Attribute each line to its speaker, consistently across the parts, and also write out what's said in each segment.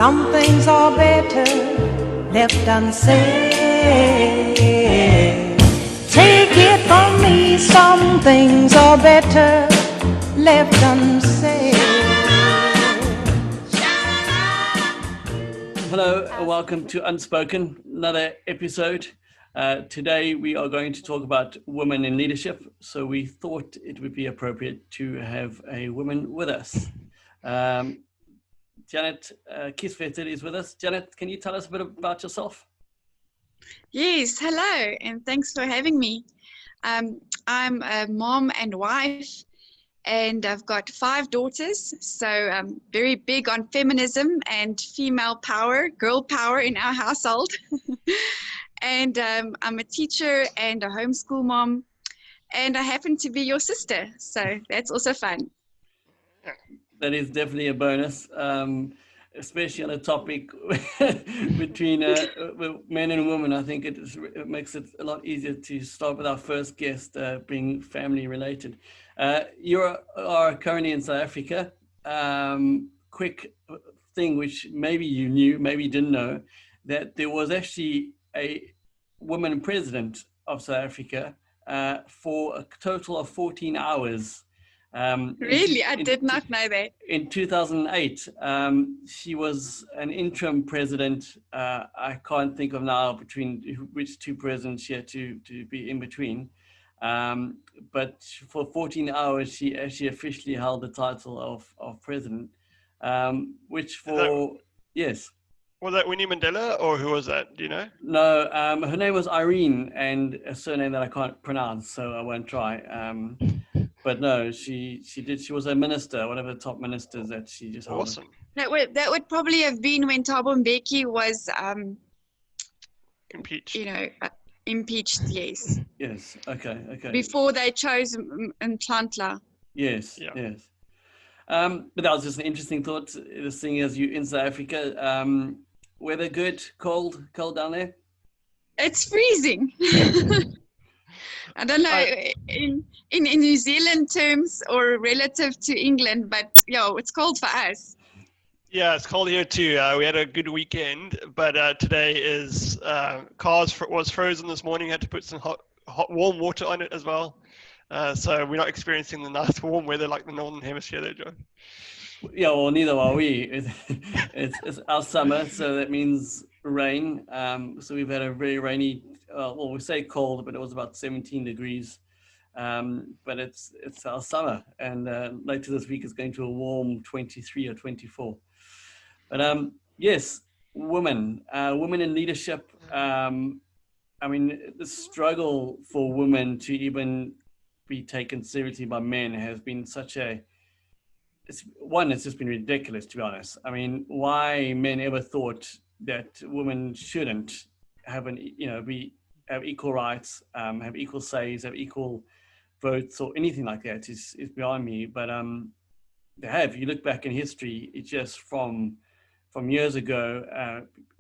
Speaker 1: Some things are better left unsaid. Take it from me, some things are better left unsaid.
Speaker 2: Hello and welcome to Unspoken, another episode. Today we are going to talk about women in leadership. So we thought it would be appropriate to have a woman with us. Janet Kieswetter is with us. Janet, can you tell us a bit about yourself?
Speaker 3: Yes, hello, and thanks for having me. I'm a mom and wife, and I've got 5 daughters, so I'm very big on feminism and female power, girl power in our household. And I'm a teacher and a homeschool mom, and I happen to be your sister, so that's also fun.
Speaker 2: That is definitely a bonus, especially on a topic between men and women. I think it makes it a lot easier to start with our first guest being family related. You are currently in South Africa. Quick thing which maybe you knew, maybe you didn't know, that there was actually a woman president of South Africa for a total of 14 hours.
Speaker 3: Really? I did not know that.
Speaker 2: In 2008, she was an interim president. I can't think of now between which 2 presidents she had to be in between. But for 14 hours, she actually officially held the title of president, which for, yes.
Speaker 4: Was that Winnie Mandela or who was that? Do you know?
Speaker 2: No, her name was Irene and a surname that I can't pronounce, so I won't try. But no, she did. She was a minister, one of the top ministers that she just held.
Speaker 4: Awesome.
Speaker 3: That would probably have been when Thabo Mbeki was
Speaker 4: Impeached.
Speaker 3: Impeached. Yes.
Speaker 2: Yes. Okay.
Speaker 3: Before they chose Nhlanhla.
Speaker 2: Yes.
Speaker 4: Yeah.
Speaker 2: Yes. But that was just an interesting thought. This thing as you in South Africa, weather good, cold down there.
Speaker 3: It's freezing. I don't know in New Zealand terms or relative to England, but it's cold for us.
Speaker 4: Yeah, it's cold here too. We had a good weekend, but today is was frozen this morning. Had to put some hot warm water on it as well. So we're not experiencing the nice warm weather like the Northern Hemisphere there, John.
Speaker 2: Yeah, well, neither are we. It's our summer, so that means rain. So we've had a very rainy, we say cold, but it was about 17 degrees. But it's our summer, and later this week is going to a warm 23 or 24. But yes, women in leadership. I mean, the struggle for women to even be taken seriously by men has been such it's just been ridiculous, to be honest. I mean, why men ever thought that women shouldn't have have equal rights, have equal says, have equal votes or anything like that is beyond me. But they have. You look back in history, it's just from years ago.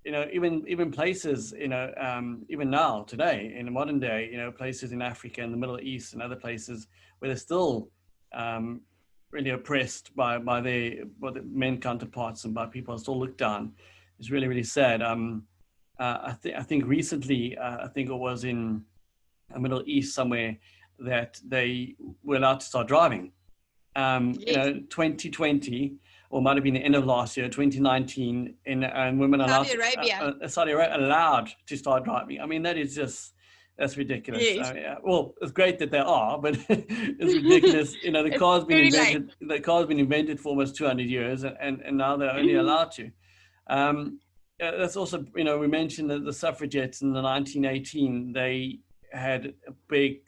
Speaker 2: Even places, even now, today, in the modern day, places in Africa and the Middle East and other places where they're still really oppressed by the men counterparts and by people who still looked down. It's really, really sad. I think recently, I think it was in the Middle East somewhere that they were allowed to start driving. 2020, or might have been the end of last year, 2019, and women allowed Saudi Arabia allowed to start driving. I mean, that's ridiculous.
Speaker 3: Yes.
Speaker 2: Well, it's great that they are, but it's ridiculous. The car's been invented for almost 200 years, and now they're only allowed to. That's also, we mentioned that the suffragettes in the 1918, they had a big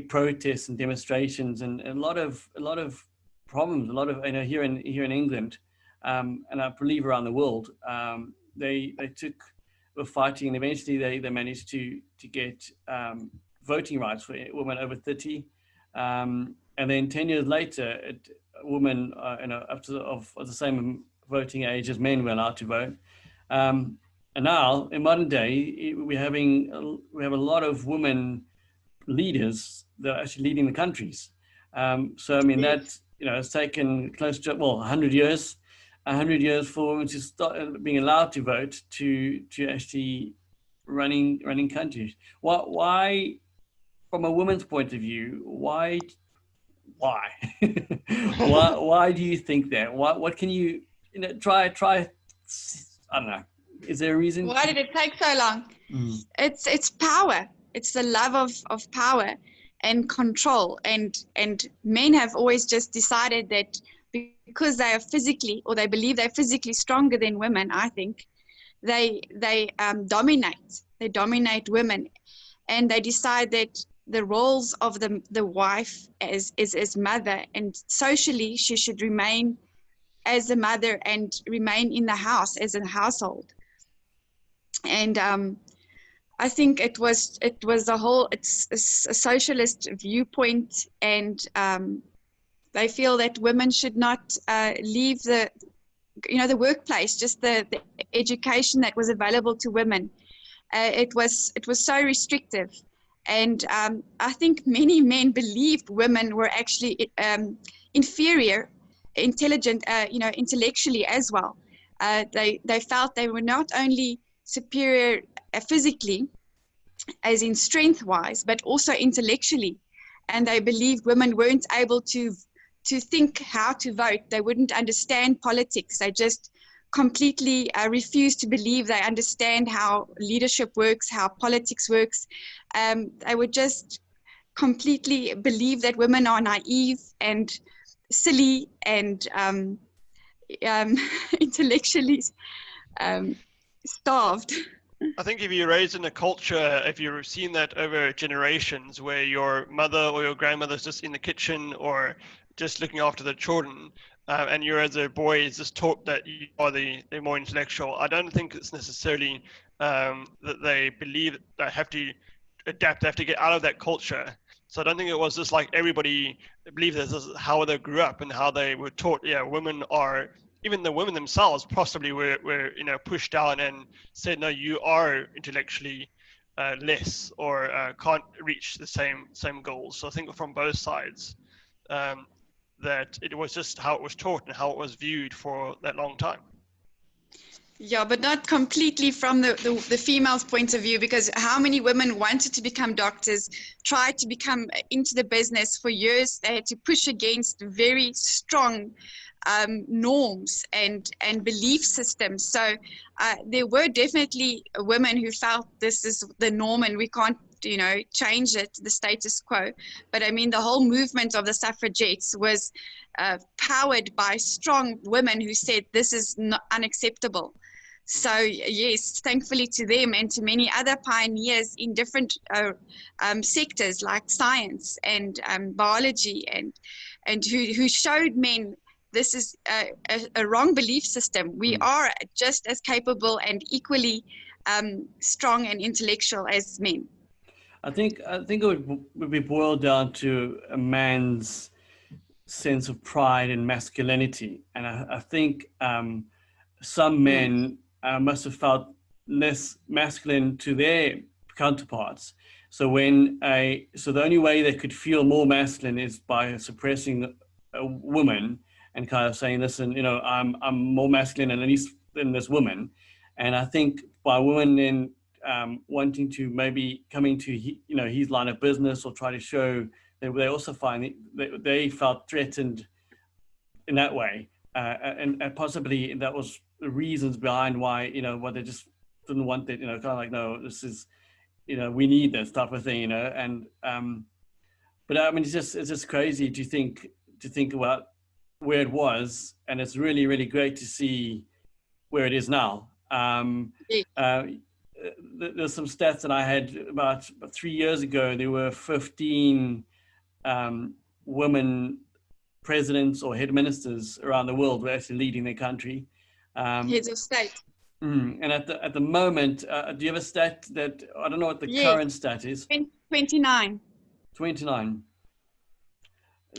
Speaker 2: protests and demonstrations and a lot of problems, here in England, and I believe around the world. They were fighting, and eventually they managed to get voting rights for women over 30. And then 10 years later, women up to of the same voting age as men were allowed to vote. And now in modern day, we have a lot of women leaders that are actually leading the countries. So I mean, that it's taken close to 100 years 100 years for women to start being allowed to vote to actually running countries. Why, from a woman's point of view, why why do you think that? What can you try? I don't know. Is there a reason?
Speaker 3: Why did it take so long? It's power. It's the love of power and control. And men have always just decided that because they are physically, or they believe they're physically stronger than women, I think, they dominate. They dominate women, and they decide that the roles of the wife as mother, and socially she should remain as a mother and remain in the house as a household. And I think it's a socialist viewpoint, and they feel that women should not leave the workplace, just the education that was available to women. It was so restrictive. And I think many men believed women were actually inferior, intellectually as well. They felt they were not only superior physically, as in strength-wise, but also intellectually. And they believed women weren't able to think how to vote. They wouldn't understand politics. They just completely refuse to believe they understand how leadership works, how politics works. They would just completely believe that women are naive and silly and intellectually starved.
Speaker 4: I think if you're raised in a culture, if you've seen that over generations, where your mother or your grandmother's just in the kitchen or just looking after the children, and you're as a boy is just taught that you are the more intellectual, I don't think it's necessarily that they believe that they have to adapt, they have to get out of that culture. So I don't think it was just like everybody believed this is how they grew up and how they were taught. Yeah, women are, even the women themselves possibly were pushed down and said, no, you are intellectually less, or can't reach the same goals. So I think from both sides, that it was just how it was taught and how it was viewed for that long time.
Speaker 3: Yeah, but not completely from the female's point of view, because how many women wanted to become doctors, tried to become into the business for years. They had to push against very strong norms and belief systems. So there were definitely women who felt this is the norm and we can't change it, the status quo. But I mean, the whole movement of the suffragettes was powered by strong women who said this is not unacceptable. So yes, thankfully to them and to many other pioneers in different sectors like science and biology, and who showed men this is a wrong belief system. We are just as capable and equally strong and intellectual as men.
Speaker 2: I think it would be boiled down to a man's sense of pride and masculinity, and I think some men must have felt less masculine to their counterparts. So the only way they could feel more masculine is by suppressing a woman and kind of saying, listen, I'm more masculine than this woman. And I think by women then wanting to maybe coming to his line of business or try to show, they also find that they felt threatened in that way, and possibly that was the reasons behind why why they just didn't want that, kind of like, no, this is we need this type of thing, and but I mean it's just crazy to think about where it was, and it's really, really great to see where it is now. There's some stats that I had about 3 years ago. There were 15 women presidents or head ministers around the world were actually leading their country.
Speaker 3: Heads of state.
Speaker 2: And at the moment, do you have a stat that, I don't know what the current stat is?
Speaker 3: 29.
Speaker 2: 29.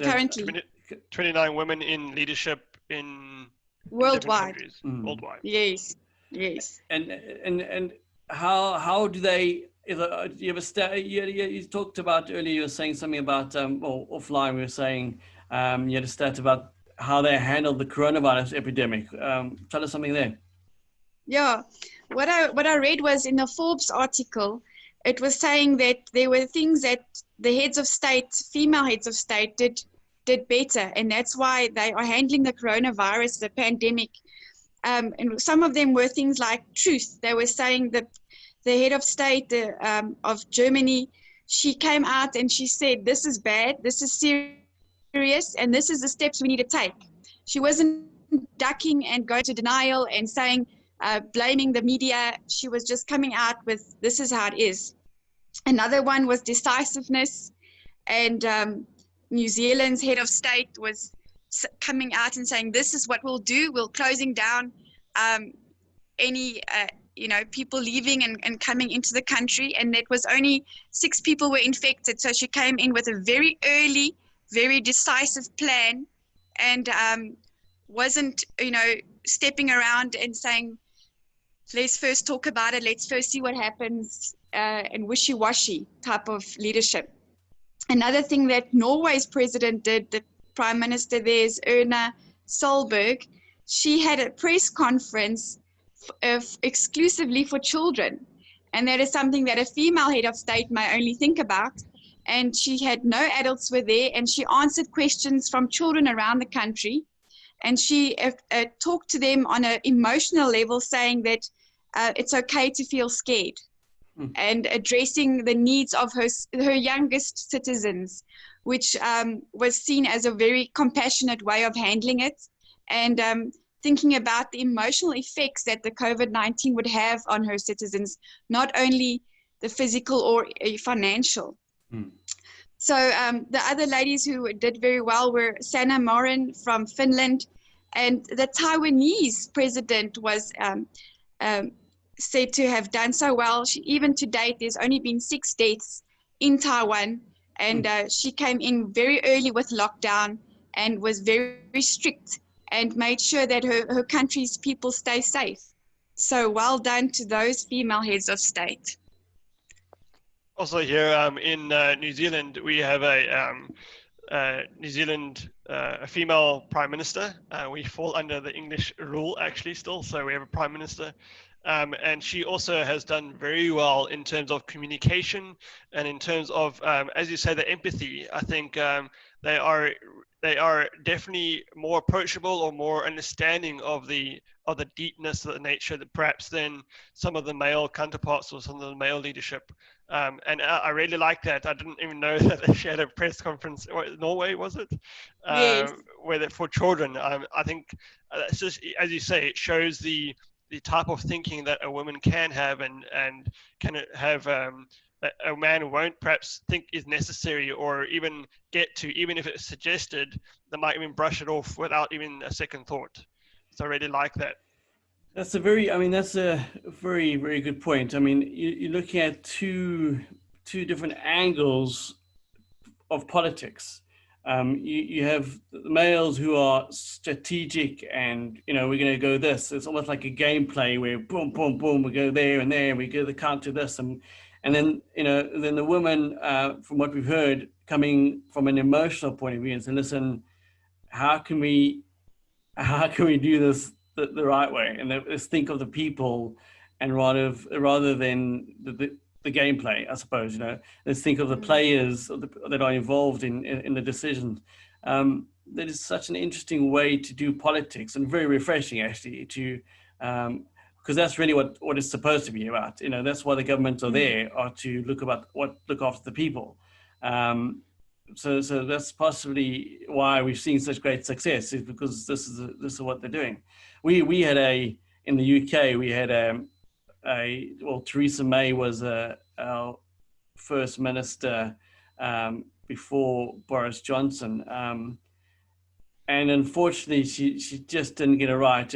Speaker 3: Currently.
Speaker 4: 29 women in leadership in
Speaker 3: worldwide.
Speaker 4: Worldwide.
Speaker 3: Yes.
Speaker 2: And how do they? Do you have a stat? You talked about earlier. You were saying something about offline. We were saying you had a stat about how they handled the coronavirus epidemic. Tell us something there.
Speaker 3: Yeah, what I read was in the Forbes article, it was saying that there were things that the heads of state, female heads of state, did better, and that's why they are handling the coronavirus, the pandemic. And some of them were things like truth. They were saying that the head of state of Germany, she came out and she said, "This is bad, this is serious, and this is the steps we need to take." She wasn't ducking and going to denial and saying, blaming the media. She was just coming out with, "This is how it is." Another one was decisiveness, and New Zealand's head of state was coming out and saying, "This is what we'll do. We're closing down any people leaving and coming into the country." And it was only 6 people were infected, so she came in with a very early, very decisive plan, and wasn't stepping around and saying, "Let's first talk about it, let's first see what happens," and wishy-washy type of leadership. Another thing that Norway's president did, the prime minister there is Erna Solberg, she had a press conference exclusively for children. And that is something that a female head of state may only think about. And she had no adults were there, and she answered questions from children around the country. And she talked to them on an emotional level, saying that it's okay to feel scared, and addressing the needs of her youngest citizens, which was seen as a very compassionate way of handling it, and thinking about the emotional effects that the COVID-19 would have on her citizens, not only the physical or financial. So the other ladies who did very well were Sanna Marin from Finland, and the Taiwanese president was said to have done so well. Even to date, there's only been 6 deaths in Taiwan, and she came in very early with lockdown and was very, very strict and made sure that her country's people stay safe. So well done to those female heads of state.
Speaker 4: Also here in New Zealand, we have a female prime minister. We fall under the English rule actually still, so we have a prime minister. And she also has done very well in terms of communication and in terms of, as you say, the empathy. I think they are definitely more approachable or more understanding of the deepness of the nature that perhaps than some of the male counterparts or some of the male leadership. And I really like that. I didn't even know that she had a press conference. Norway, was it?
Speaker 3: Yes.
Speaker 4: For children. I think it's just, as you say, it shows the type of thinking that a woman can have and can have that a man won't perhaps think is necessary or even get to, even if it's suggested, they might even brush it off without even a second thought. So I really like that.
Speaker 2: That's a very very good point. I mean, you're looking at two different angles of politics. You have the males who are strategic and, we're going to go this. It's almost like a gameplay where boom, boom, boom, we go there and there, we go the counter this. And then, then the women, from what we've heard, coming from an emotional point of view and saying, listen, how can we do this the right way? And let's think of the people, and rather than the gameplay, I suppose, let's think of the players that are involved in the decisions. That is such an interesting way to do politics, and very refreshing actually because that's really what it's supposed to be about. That's why the governments are there, are to look after the people. So that's possibly why we've seen such great success, is because this is what they're doing. We had in the UK, we had Theresa May was our first minister before Boris Johnson, and unfortunately she just didn't get it right.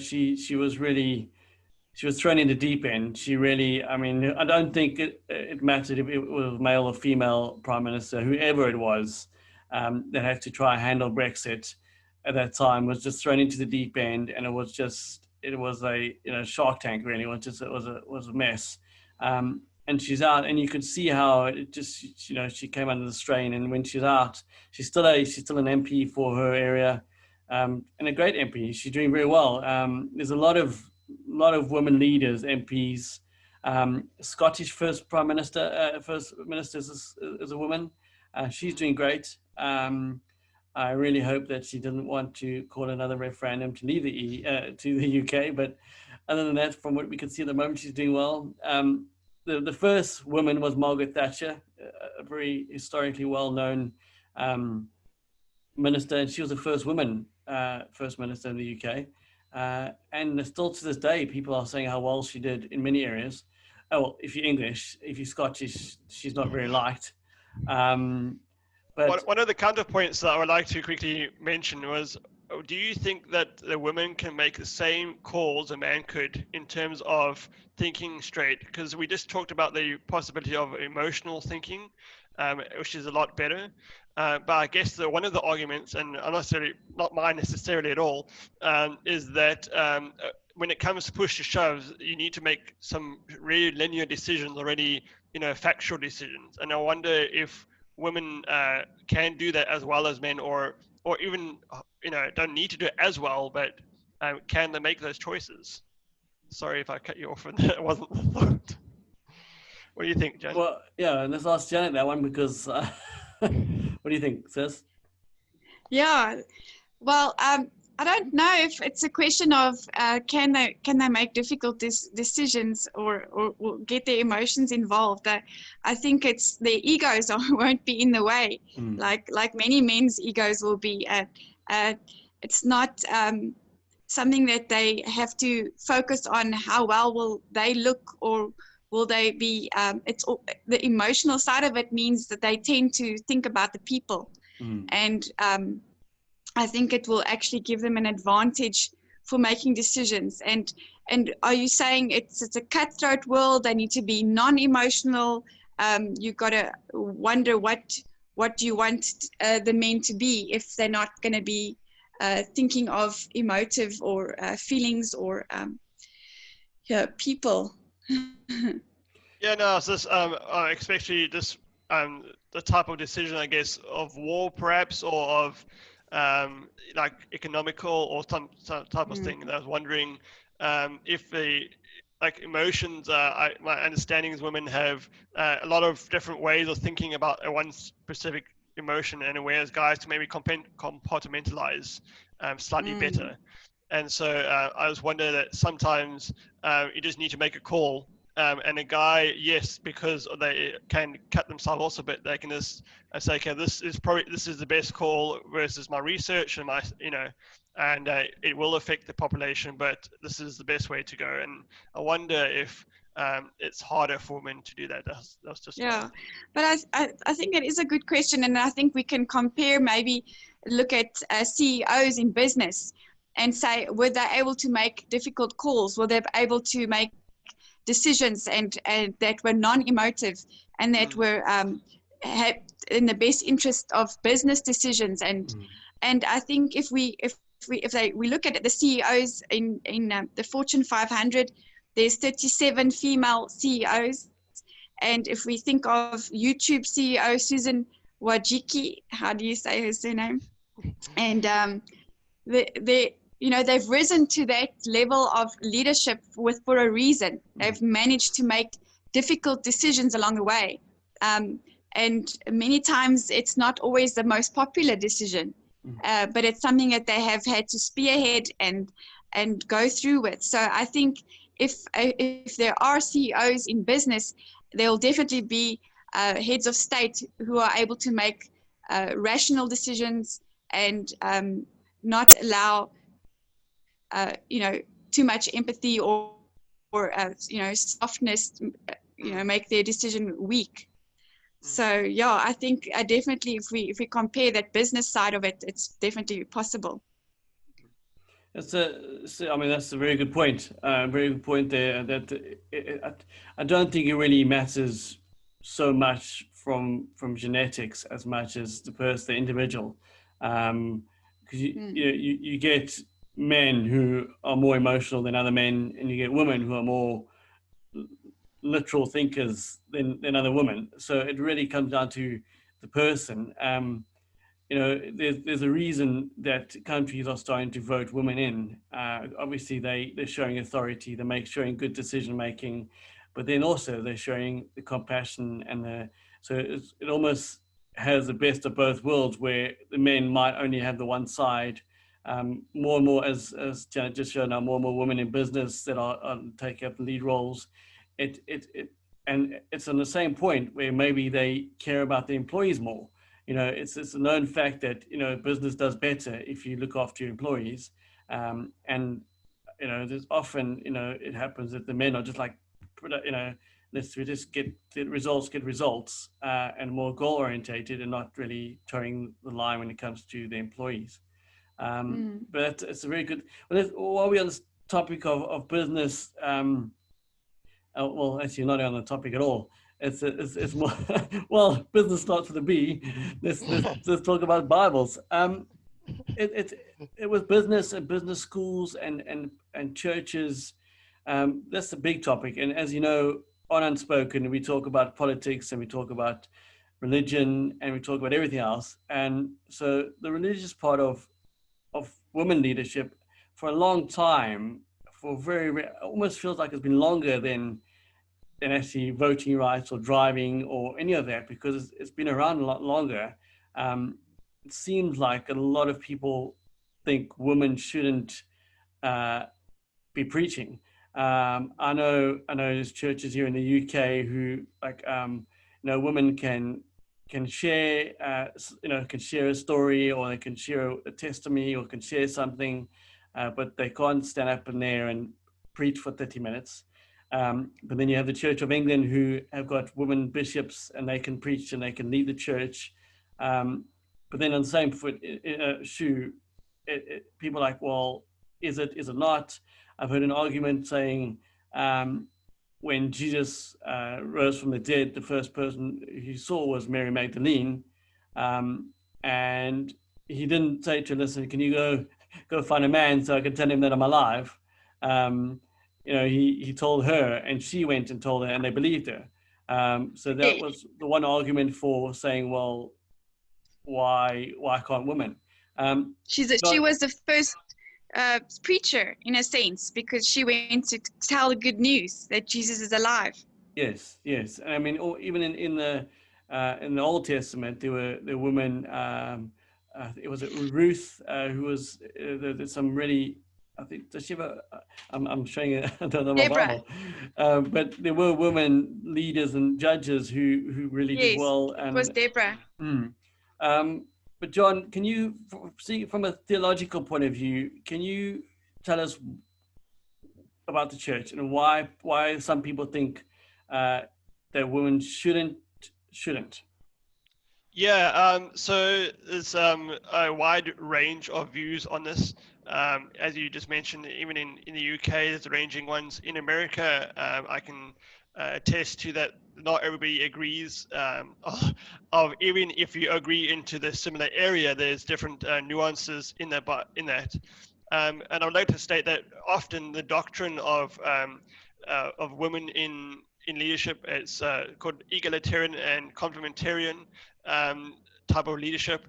Speaker 2: She was thrown in the deep end. She really, I don't think it mattered if it was male or female prime minister, whoever it was, that had to try and handle Brexit at that time, was just thrown into the deep end, and it was a Shark Tank really. It was a mess. And she's out, and you could see how it just, she came under the strain. And when she's out, she's still an MP for her area. and a great MP. She's doing very well. There's a lot of women leaders, MPs. Scottish first minister is a woman. She's doing great. I really hope that she doesn't want to call another referendum to leave to the UK. But other than that, from what we can see at the moment, she's doing well. The first woman was Margaret Thatcher, a very historically well-known minister, and she was the first woman first minister in the UK. And still to this day, people are saying how well she did in many areas. Oh, well, if you're English, if you're Scottish, she's not very liked. But
Speaker 4: one of the counterpoints that I would like to quickly mention was, do you think that the women can make the same calls a man could in terms of thinking straight? Because we just talked about the possibility of emotional thinking, which is a lot better. But I guess one of the arguments, and not mine necessarily at all, is that when it comes to push to shove, you need to make some really linear decisions already, factual decisions. And I wonder if women can do that as well as men, or even don't need to do it as well, but can they make those choices? Sorry if I cut you off and that wasn't the thought. What do you think, Janet?
Speaker 2: Well, yeah, let's ask Janet that one, because what do you think, sis?
Speaker 3: Yeah, well, I don't know if it's a question of can they make difficult decisions or get their emotions involved. I think it's their egos won't be in the way, like many men's egos will be. It's not something that they have to focus on. How well will they look, or will they be? It's the emotional side of it means that they tend to think about the people, and I think it will actually give them an advantage for making decisions. And are you saying it's a cutthroat world? They need to be non-emotional. You've got to wonder what you want the men to be if they're not going to be thinking of emotive or feelings or people.
Speaker 4: Yeah, no, it's just especially this the type of decision, I guess, of war perhaps, or of like economical or some type of thing. And I was wondering if the emotions, my understanding is women have a lot of different ways of thinking about one specific emotion, and whereas guys can maybe compartmentalize slightly better. And so I was wondering that sometimes you just need to make a call. And a guy, yes, because they can cut themselves off a bit, they can just say, okay, this is the best call versus my research and and it will affect the population, but this is the best way to go. And I wonder if it's harder for women to do that. That's just
Speaker 3: but I think it is a good question, and I think we can compare, maybe look at CEOs in business and say, were they able to make difficult calls? Were they able to make decisions and that were non-emotive and that were had in the best interest of business decisions? And I think if we look at the CEOs in the Fortune 500, there's 37 female CEOs, and if we think of YouTube CEO Susan Wojcicki, how do you say her surname? And they've risen to that level of leadership for a reason. They've managed to make difficult decisions along the way. And many times it's not always the most popular decision, but it's something that they have had to spearhead and go through with. So I think if there are CEOs in business, there will definitely be heads of state who are able to make rational decisions and not allow too much empathy or softness, make their decision weak. So yeah, I think definitely if we compare that business side of it, it's definitely possible.
Speaker 2: That's a very good point. Very good point there. That I don't think it really matters so much from genetics as much as the individual, because you get men who are more emotional than other men, and you get women who are more literal thinkers than other women. So it really comes down to the person. there's a reason that countries are starting to vote women in. Obviously, they're showing authority, they're showing good decision making, but then also they're showing the compassion and it almost has the best of both worlds, where the men might only have the one side. More and more, as Janet just showed now, more and more women in business that are taking up the lead roles. And it's on the same point where maybe they care about the employees more. It's a known fact that business does better if you look after your employees, and there's often it happens that the men are just like, let's just get results, and more goal orientated and not really towing the line when it comes to the employees. But it's a very good. While we're on this topic of business, well, actually not on the topic at all. It's more well, business starts with a B. Let's talk about Bibles. It was business and business schools and churches. That's the big topic. And as you know, on Unspoken, we talk about politics and we talk about religion and we talk about everything else. And so the religious part of women leadership for a long time, almost feels like it's been longer than actually voting rights or driving or any of that, because it's been around a lot longer. It seems like a lot of people think women shouldn't be preaching. I know there's churches here in the UK who women can share can share a story, or they can share a testimony, or can share something, but they can't stand up in there and preach for 30 minutes. But then you have the Church of England who have got women bishops, and they can preach and they can lead the church. But then on the same shoe, people are like, well, is it not? I've heard an argument saying when Jesus rose from the dead, the first person he saw was Mary Magdalene. And he didn't say to her, listen, can you go find a man so I can tell him that I'm alive? He told her, and she went and told her, and they believed her. So that was the one argument for saying, well, why can't women?
Speaker 3: She was the first preacher, in a sense, because she went to tell the good news that Jesus is alive.
Speaker 2: Yes. And I mean, even in the Old Testament, there were women. It was Ruth, who was there's some really. I think does she have a? I'm showing it. I don't know my Bible, but there were women leaders and judges who really did well. And
Speaker 3: it was Deborah.
Speaker 2: But John, can you see from a theological point of view? Can you tell us about the church and why some people think that women shouldn't?
Speaker 4: Yeah, so there's a wide range of views on this. As you just mentioned, even in the UK, there's ranging ones. In America, I can attest to that. Not everybody agrees. Of even if you agree into the similar area, there's different nuances in that. And I would like to state that often the doctrine of women in leadership is called egalitarian and complementarian type of leadership.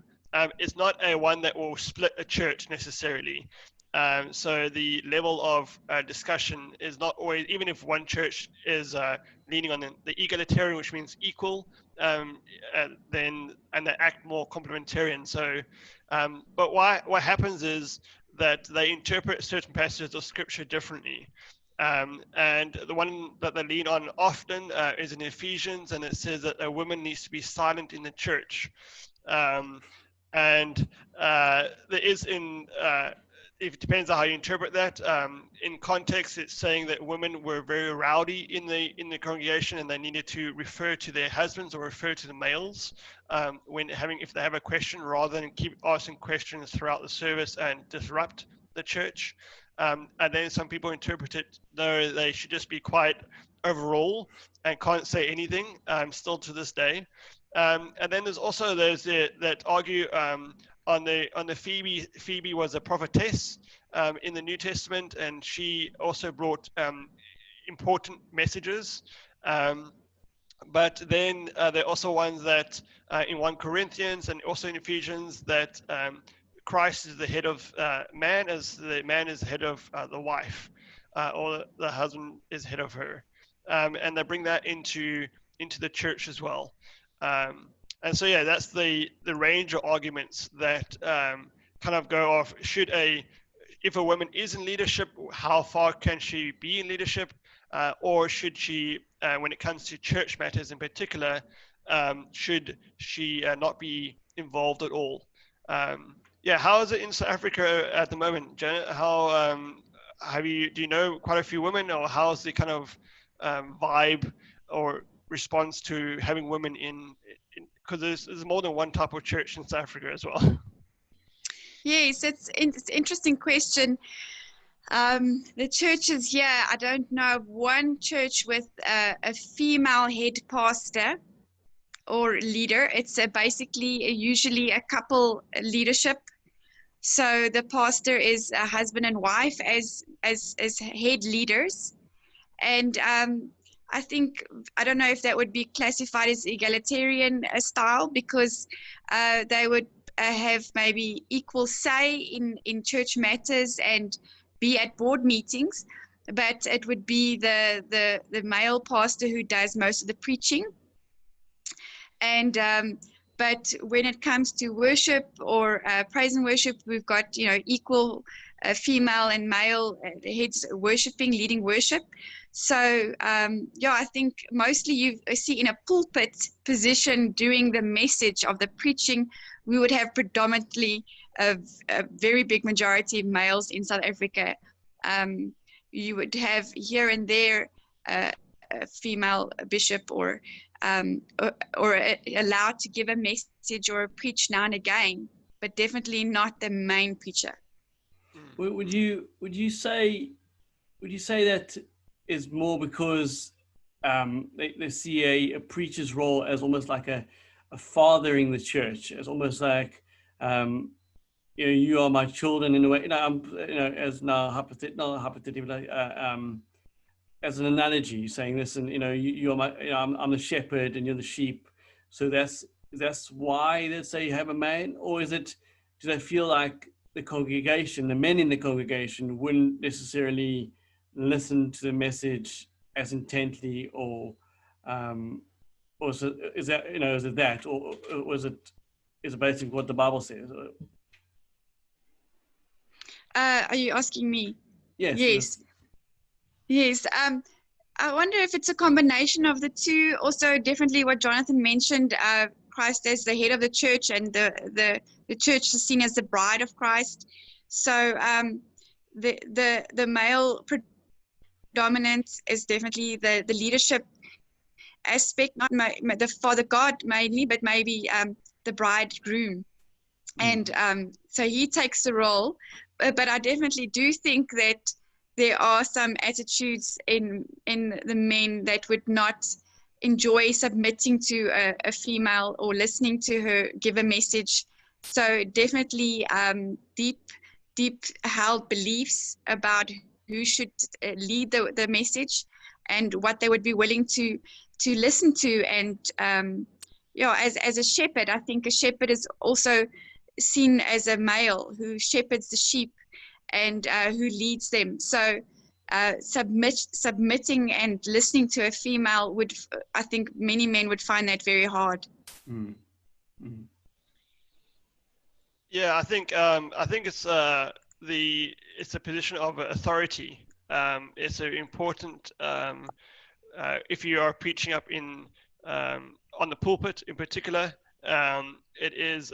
Speaker 4: It's not a one that will split a church necessarily. So the level of discussion is not always, even if one church is leaning on the egalitarian, which means equal, and they act more complementarian. So, but what happens is that they interpret certain passages of scripture differently. And the one that they lean on often is in Ephesians, and it says that a woman needs to be silent in the church. And there is it depends on how you interpret that. In context, it's saying that women were very rowdy in the congregation, and they needed to refer to their husbands or refer to the males if they have a question, rather than keep asking questions throughout the service and disrupt the church. And then some people interpret it, no, they should just be quiet overall and can't say anything, still to this day. And then there's also those that argue on the Phoebe was a prophetess in the New Testament, and she also brought important messages. But then there are also ones that in 1 Corinthians and also in Ephesians that Christ is the head of man, as the man is the head of the wife, or the husband is head of her, and they bring that into the church as well. And so yeah, that's the range of arguments that kind of go off. If a woman is in leadership, how far can she be in leadership, or should she, when it comes to church matters in particular, should she not be involved at all? Yeah, how is it in South Africa at the moment, Janet? How do you know quite a few women, or how's the kind of vibe or response to having women in because there's more than one type of church in South Africa as well.
Speaker 3: Yes, it's an interesting question. The churches here, I don't know of one church with a female head pastor or leader. It's basically usually a couple leadership. So the pastor is a husband and wife as head leaders. And I think, I don't know if that would be classified as egalitarian style, because they would have maybe equal say in church matters and be at board meetings, but it would be the male pastor who does most of the preaching. And but when it comes to worship or praise and worship, we've got equal female and male heads worshiping, leading worship. So yeah, I think mostly you see in a pulpit position doing the message of the preaching, we would have predominantly a very big majority of males in South Africa. You would have here and there a female bishop or allowed to give a message or preach now and again, but definitely not the main preacher.
Speaker 2: Would you say that is more because they see a preacher's role as almost like a fathering the church, as almost like you are my children in a way. As now hypothetically, as an analogy, saying this, and you are my, I'm the shepherd and you're the sheep. So that's why they say you have a man, or is it? Do they feel like the congregation, the men in the congregation, wouldn't necessarily listen to the message as intently, or is it that, or is it basically what the Bible says?
Speaker 3: Are you asking me?
Speaker 2: Yes.
Speaker 3: Yes. I wonder if it's a combination of the two. Also, definitely what Jonathan mentioned, Christ as the head of the church, and the church is seen as the bride of Christ. So the male predominance is definitely the leadership aspect, not the Father God mainly, but maybe the bridegroom. And so he takes the role. But I definitely do think that there are some attitudes in the men that would not enjoy submitting to a female or listening to her give a message. So definitely deep held beliefs about who should lead the message and what they would be willing to listen to. And as a shepherd, I think a shepherd is also seen as a male who shepherds the sheep and who leads them. So submitting and listening to a female I think many men would find that very hard.
Speaker 4: Yeah, I think it's it's a position of authority. It's an important if you are preaching up in on the pulpit in particular. It is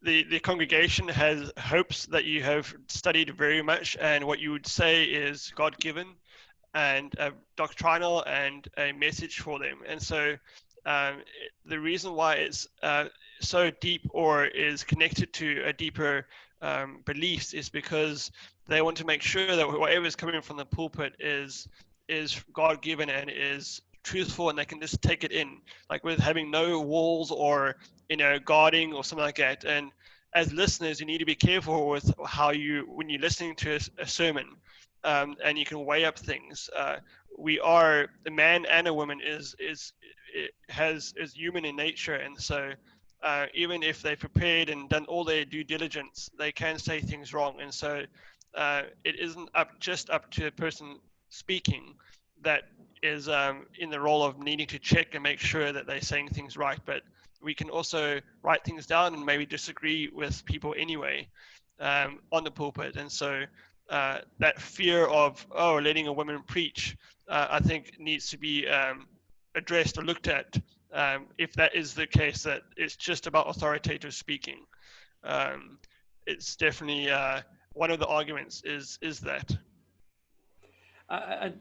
Speaker 4: the congregation has hopes that you have studied very much, and what you would say is God-given and doctrinal and a message for them. And so the reason why it's so deep or is connected to a deeper beliefs is because they want to make sure that whatever is coming from the pulpit is God-given and is truthful, and they can just take it in, like with having no walls or guarding or something like that. And as listeners, you need to be careful with how when you're listening to a sermon, and you can weigh up things. we are a man and a woman is human in nature, and so even if they prepared and done all their due diligence, they can say things wrong, and so it isn't just up to the person speaking that is in the role of needing to check and make sure that they're saying things right, but we can also write things down and maybe disagree with people anyway on the pulpit. And so that fear of letting a woman preach, I think needs to be addressed or looked at, if that is the case, that it's just about authoritative speaking. It's definitely one of the arguments is that.
Speaker 2: I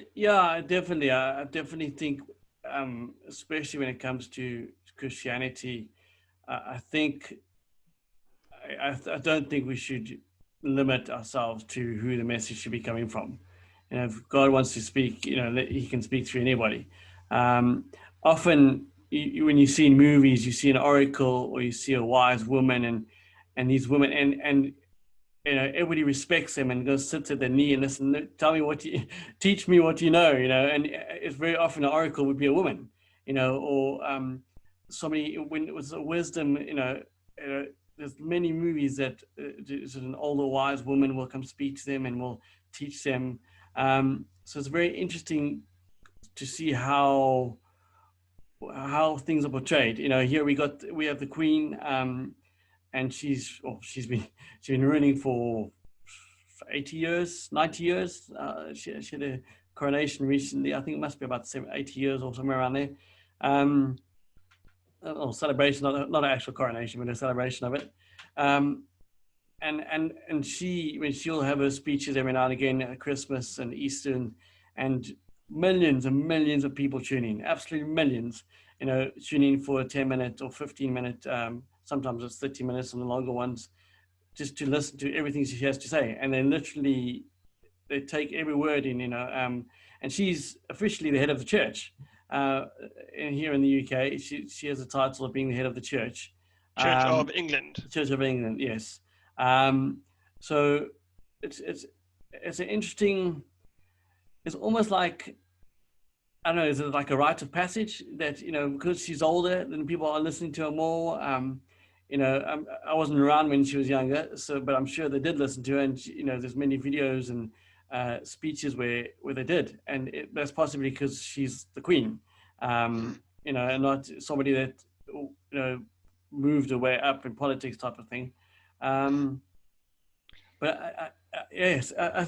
Speaker 2: definitely think, especially when it comes to Christianity, I think I don't think we should limit ourselves to who the message should be coming from. If God wants to speak, He can speak through anybody. Often, when you see in movies, you see an oracle or you see a wise woman, and these women, and everybody respects them and goes sit at their knee and listen. Tell me teach me what you know. And it's very often an oracle would be a woman, or somebody when it was a wisdom. There's many movies that an older wise woman will come speak to them and will teach them. So it's very interesting to see how things are portrayed. Here we have the Queen, and she's been ruling for 80 years, 90 years. She had a coronation recently. I think it must be about 80 years or somewhere around there. Or celebration, not an actual coronation, but a celebration of it. And she'll have her speeches every now and again at Christmas and Easter, and millions and millions of people tune in, absolutely millions, tune in for a 10-minute or 15-minute, sometimes it's 30 minutes on the longer ones, just to listen to everything she has to say. And they take every word in, and she's officially the head of the church. Here in the UK, she has the title of being the head of the church.
Speaker 4: Church of England.
Speaker 2: Church of England, yes. So it's an interesting. It's almost like, I don't know. Is it like a rite of passage that because she's older, then people are listening to her more. I wasn't around when she was younger, but I'm sure they did listen to her, and there's many videos and speeches where they did, and that's possibly because she's the Queen, and not somebody that moved her way up in politics type of thing. But yes, I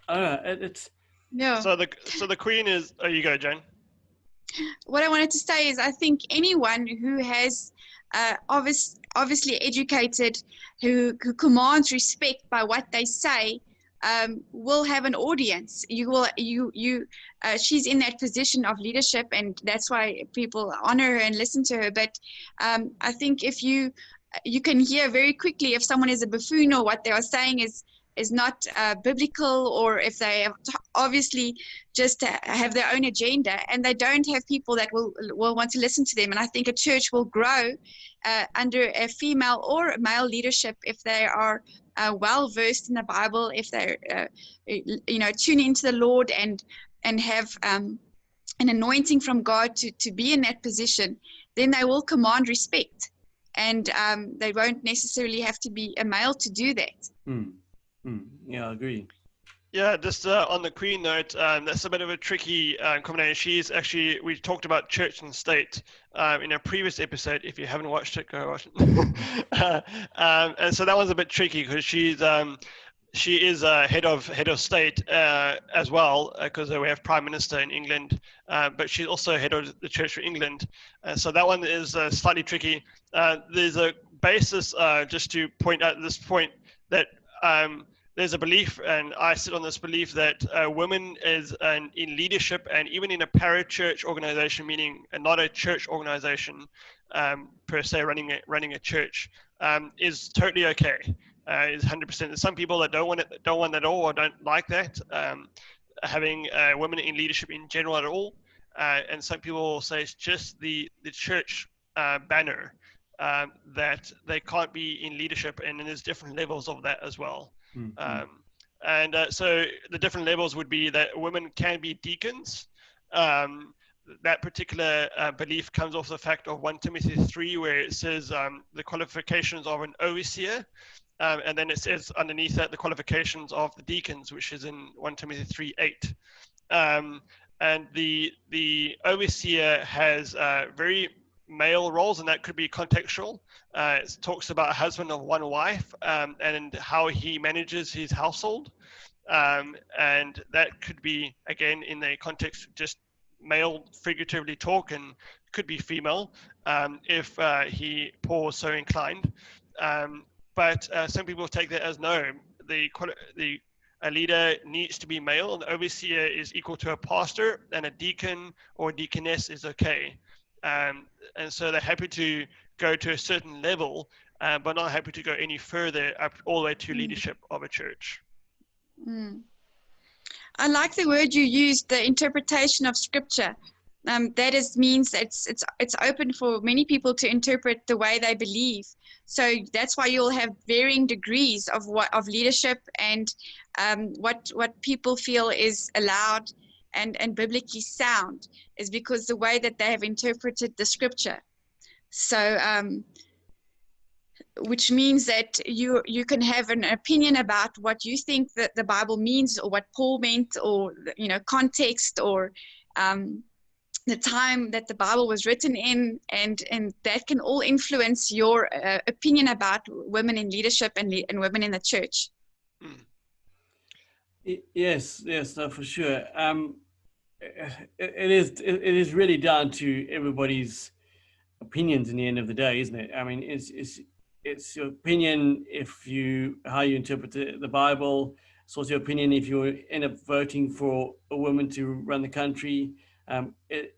Speaker 2: don't know. It's
Speaker 3: Yeah.
Speaker 4: So the Queen is. Oh, you go, Jane.
Speaker 3: What I wanted to say is, I think anyone who has obviously educated, who commands respect by what they say, will have an audience. She's in that position of leadership, and that's why people honor her and listen to her. But I think if you can hear very quickly if someone is a buffoon or what they are saying is not biblical, or if they obviously just have their own agenda and they don't have people that will want to listen to them. And I think a church will grow under a female or a male leadership if they are well versed in the Bible, if they tune into the Lord and have an anointing from God to be in that position. Then they will command respect, and they won't necessarily have to be a male to do that.
Speaker 2: Yeah, I agree.
Speaker 4: Yeah, just on the Queen note, that's a bit of a tricky combination. We talked about church and state in a previous episode. If you haven't watched it, go watch it. And so that one's a bit tricky because she is head of state as well, because we have Prime Minister in England, but she's also head of the Church of England. So that one is slightly tricky. There's a basis, just to point out at this point, that there's a belief, and I sit on this belief, that women in leadership and even in a parachurch organization, meaning not a church organization per se, running a church, is totally okay. Is 100%. There's some people that don't want that at all, or don't like that, having women in leadership in general at all. And some people will say it's just the church banner that they can't be in leadership, and then there's different levels of that as well. So the different levels would be that women can be deacons, That particular belief comes off the fact of 1 Timothy 3, where it says the qualifications of an overseer, and then it says underneath that the qualifications of the deacons, which is in 1 Timothy 3:8. And the overseer has very male roles, and that could be contextual. It talks about a husband of one wife, and how he manages his household. And that could be, again, in the context just male figuratively talk, and could be female if Paul was so inclined. But some people take that as no, a leader needs to be male, and the overseer is equal to a pastor, and a deacon or deaconess is okay. And so they're happy to go to a certain level, but not happy to go any further up all the way to leadership of a church.
Speaker 3: I like the word you used, the interpretation of scripture. That means it's open for many people to interpret the way they believe. So that's why you'll have varying degrees of leadership and what people feel is allowed and biblically sound, is because the way that they have interpreted the scripture. So which means that you can have an opinion about what you think that the Bible means, or what Paul meant, or context, or the time that the Bible was written in, and that can all influence your opinion about women in leadership and women in the church.
Speaker 2: Yes, no, for sure. It is really down to everybody's opinions in the end of the day, isn't it? I mean, it's your opinion how you interpret the Bible. It's also your opinion if you end up voting for a woman to run the country. It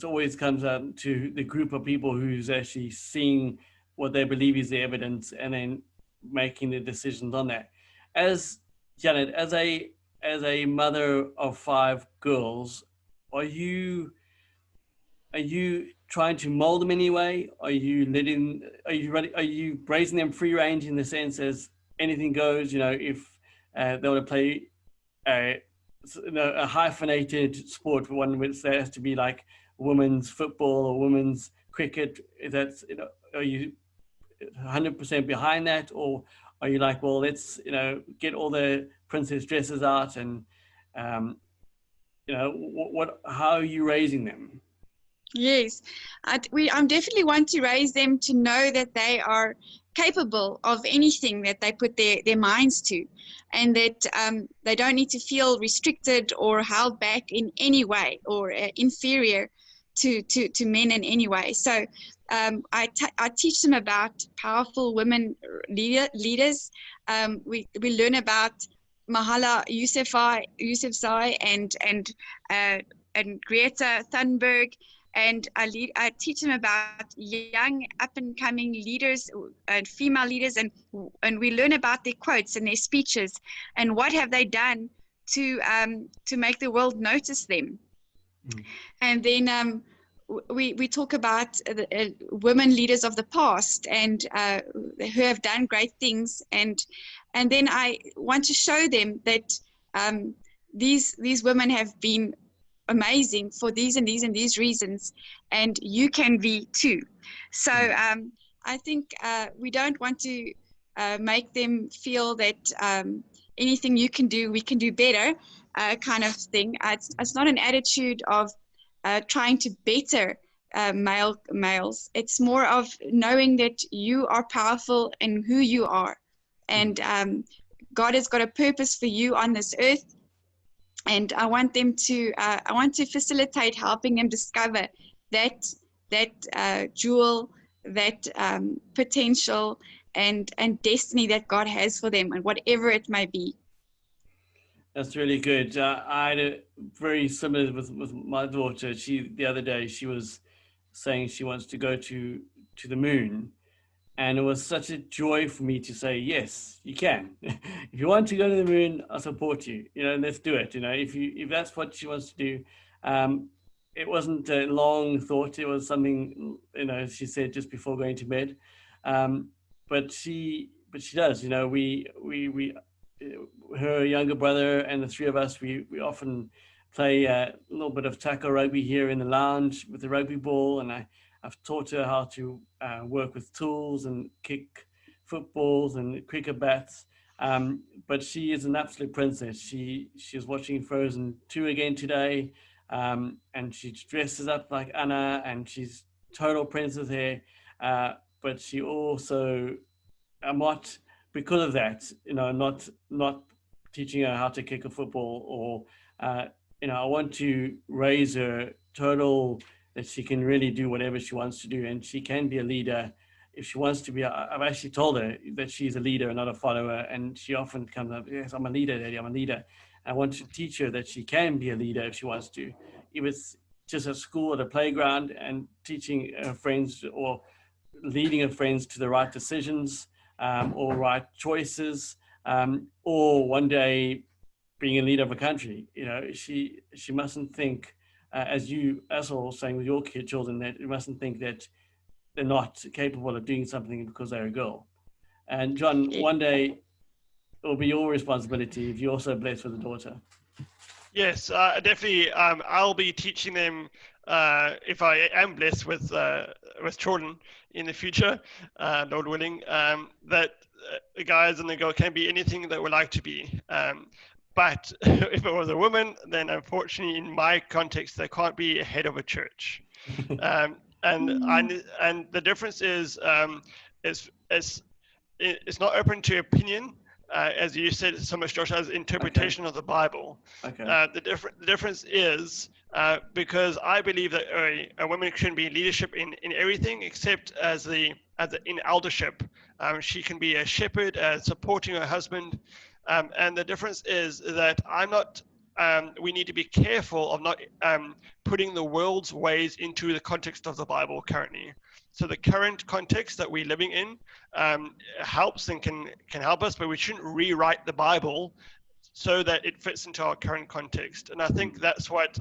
Speaker 2: always comes out to the group of people who's actually seeing what they believe is the evidence and then making the decisions on that. As Janet, as a mother of 5 girls, are you trying to mold them anyway? Are you raising them free range in the sense as anything goes? If they want to play a hyphenated sport, for one which there has to be like women's football or women's cricket, are you 100% behind that, or are you like, well, let's get all the princess dresses out, and how are you raising them?
Speaker 3: Yes, I definitely want to raise them to know that they are capable of anything that they put their minds to, and that they don't need to feel restricted or held back in any way, or inferior to men in any way. So I teach them about powerful women leaders. We learn about Malala Yousafzai and Greta Thunberg. And I teach them about young up-and-coming leaders and female leaders, and we learn about their quotes and their speeches and what have they done to make the world notice them. And then we talk about women leaders of the past and who have done great things, and then I want to show them that these women have been amazing for these and these and these reasons, and you can be too. So I think we don't want to make them feel that anything you can do, we can do better, kind of thing. It's not an attitude of trying to better males. It's more of knowing that you are powerful in who you are, and God has got a purpose for you on this earth. And I want to facilitate helping them discover that jewel, that potential and destiny that God has for them, and whatever it may be.
Speaker 2: That's really good. I had a very similar with my daughter. The other day she was saying she wants to go to the moon. And it was such a joy for me to say, yes, you can. If you want to go to the moon, I'll support you. Let's do it. If that's what she wants to do. It wasn't a long thought. It was something, she said just before going to bed. But she does. We her younger brother and the three of us, we often play a little bit of tackle rugby here in the lounge with the rugby ball, and I've taught her how to work with tools and kick footballs and cricket bats. But she is an absolute princess. She's watching Frozen 2 again today, and she dresses up like Anna, and she's total princess here. But she also, I'm not, because of that, not teaching her how to kick a football, or I want to raise her total, that she can really do whatever she wants to do, and she can be a leader if she wants to be. I've actually told her that she's a leader and not a follower, and she often comes up, yes, I'm a leader, Daddy, I'm a leader. I want to teach her that she can be a leader if she wants to. If it's just at school, at a playground, and teaching her friends or leading her friends to the right decisions, or right choices, or one day being a leader of a country. She mustn't think, as you all saying with your children, that you mustn't think that they're not capable of doing something because they're a girl. And John, one day it will be your responsibility if you're also blessed with a daughter.
Speaker 4: Yes, definitely. I'll be teaching them, if I am blessed with children in the future, Lord willing, that the guys and the girl can be anything they would like to be. But if it was a woman, then unfortunately, in my context, they can't be a head of a church. And the difference is, it's not open to opinion. As you said so much, Josh, as interpretation of the Bible.
Speaker 2: Okay.
Speaker 4: The difference is because I believe that a woman shouldn't be in leadership in everything except in eldership. She can be a shepherd, supporting her husband. And the difference is that I'm not. We need to be careful of not putting the world's ways into the context of the Bible currently. So the current context that we're living in helps and can help us, but we shouldn't rewrite the Bible so that it fits into our current context. And I think that's what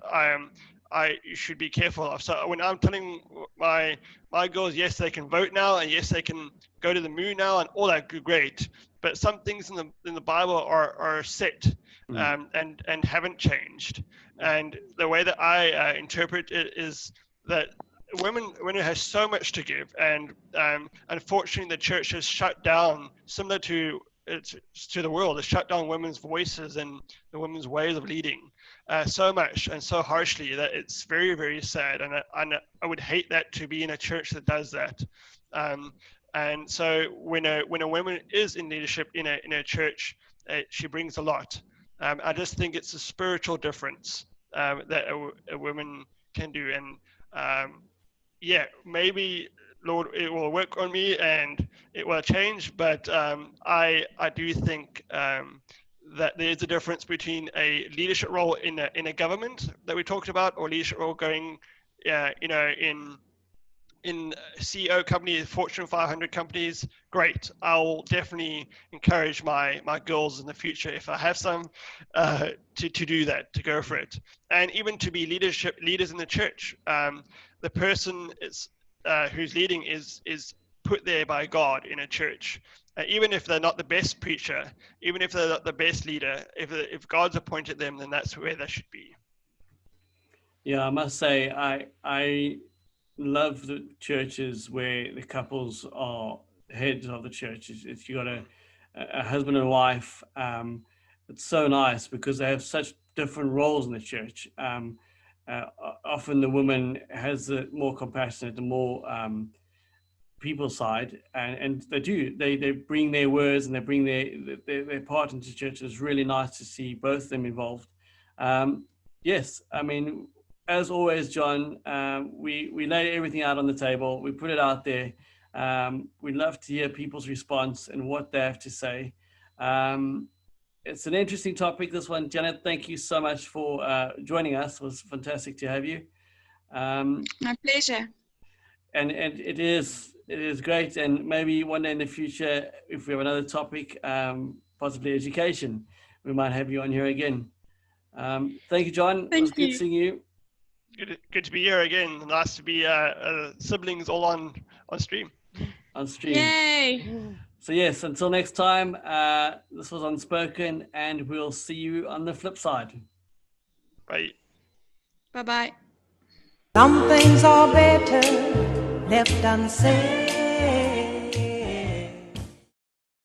Speaker 4: I should be careful of. So when I'm telling my girls, yes, they can vote now, and yes, they can go to the moon now, and all that, great. But some things in the Bible are set and haven't changed. And the way that I interpret it is that women have so much to give, and unfortunately the church has shut down, similar to the world, has shut down women's voices and the women's ways of leading so much and so harshly that it's very, very sad. And I would hate that to be in a church that does that. And so when a woman is in leadership in a church, she brings a lot. I just think it's a spiritual difference that a woman can do. And yeah, maybe, Lord, it will work on me and it will change, but I do think that there's a difference between a leadership role in a government that we talked about, or leadership role going, in CEO companies, Fortune 500 companies. Great. I'll definitely encourage my girls in the future, if I have some, to do that, to go for it. And even to be leaders in the church. The person who's leading is put there by God in a church. Even if they're not the best preacher, even if they're not the best leader, if God's appointed them, then that's where they should be.
Speaker 2: Yeah, I must say, I love the churches where the couples are heads of the church. If you got a husband and wife, it's so nice because they have such different roles in the church. Often the woman has the more compassionate, the more people side, and they bring their words and they bring their part into church. It's really nice to see both of them involved. Yes, I mean, as always, John, we lay everything out on the table. We put it out there. We'd love to hear people's response and what they have to say. It's an interesting topic, this one. Janet, thank you so much for joining us. It was fantastic to have you.
Speaker 3: My pleasure.
Speaker 2: And it is great. And maybe one day in the future, if we have another topic, possibly education, we might have you on here again. Thank you, John.
Speaker 3: Thank
Speaker 2: it was good
Speaker 3: you.
Speaker 2: seeing you.
Speaker 4: Good to be here again. Nice to be siblings all on stream.
Speaker 2: On stream.
Speaker 3: Yay.
Speaker 2: So yes, until next time, this was Unspoken, and we'll see you on the flip side.
Speaker 4: Bye.
Speaker 3: Bye-bye.
Speaker 1: Some things are better left unsaid.